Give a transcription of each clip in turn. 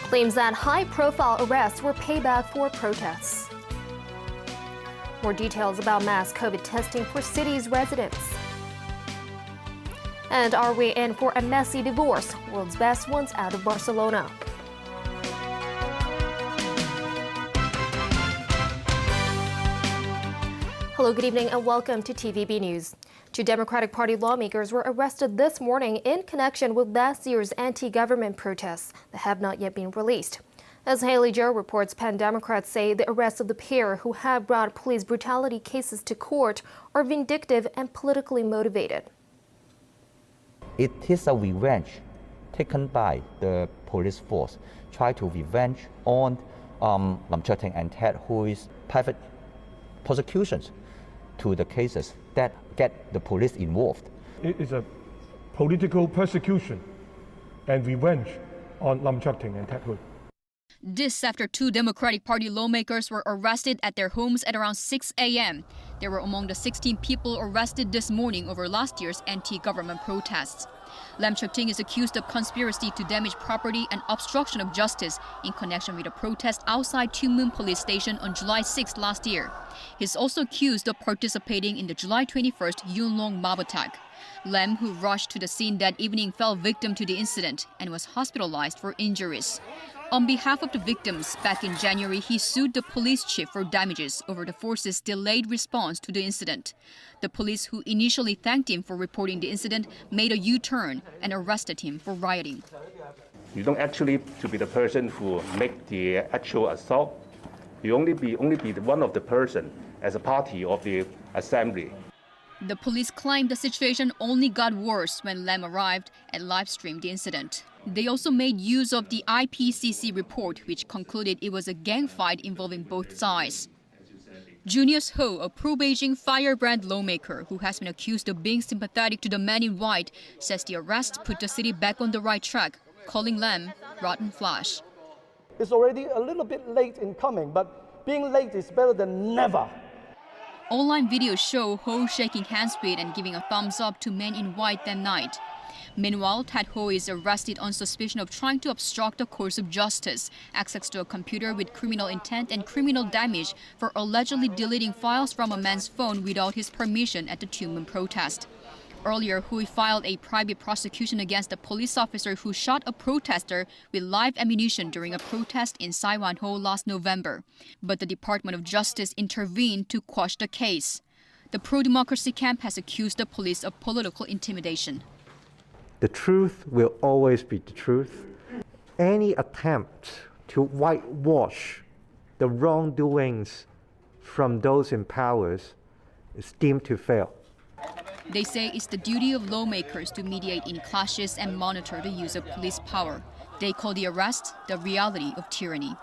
Claims that high-profile arrests were payback for protests. More details about mass COVID testing for city's residents. And are we in for a messy divorce? World's best ones out of Barcelona. Hello, good evening and welcome to TVB News. 2 Democratic Party lawmakers were arrested this morning in connection with last year's anti-government protests that have not yet been released. As Hailey Jo reports, Penn Democrats say the arrests of the pair who have brought police brutality cases to court are vindictive and politically motivated. It is a revenge taken by the police force, try to revenge on Cheuk-ting and Ted Hui's private prosecutions to the cases that get the police involved. It is a political persecution and revenge on Cheuk-ting and Ted Hui. This after 2 Democratic Party lawmakers were arrested at their homes at around 6 a.m. They were among the 16 people arrested this morning over last year's anti-government protests. Cheuk-ting is accused of conspiracy to damage property and obstruction of justice in connection with a protest outside Chiu police station on July 6 last year. He's also accused of participating in the July 21st Yuen Long mob attack. Lam, who rushed to the scene that evening, fell victim to the incident and was hospitalized for injuries. On behalf of the victims, back in January, he sued the police chief for damages over the force's delayed response to the incident. The police, who initially thanked him for reporting the incident, made a U-turn and arrested him for rioting. You don't actually to be the person who make the actual assault. You only be one of the person as a party of the assembly. The police claimed the situation only got worse when Lam arrived and live-streamed the incident. They also made use of the IPCC report, which concluded it was a gang fight involving both sides. Junius Ho, a pro-Beijing firebrand lawmaker who has been accused of being sympathetic to the man in white, says the arrests put the city back on the right track, calling Lam rotten flesh. It's already a little bit late in coming, but being late is better than never. Online videos show Ho shaking hands with and giving a thumbs up to men in white that night. Meanwhile, Ted Hui is arrested on suspicion of trying to obstruct the course of justice, access to a computer with criminal intent and criminal damage for allegedly deleting files from a man's phone without his permission at the Chiu protest. Earlier, Hui filed a private prosecution against a police officer who shot a protester with live ammunition during a protest in Saiwan-ho last November. But the Department of Justice intervened to quash the case. The pro-democracy camp has accused the police of political intimidation. The truth will always be the truth. Any attempt to whitewash the wrongdoings from those in power is deemed to fail. They say it's the duty of lawmakers to mediate in clashes and monitor the use of police power. They call the arrest the reality of tyranny.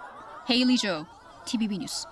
Hailey Jo, TVB News.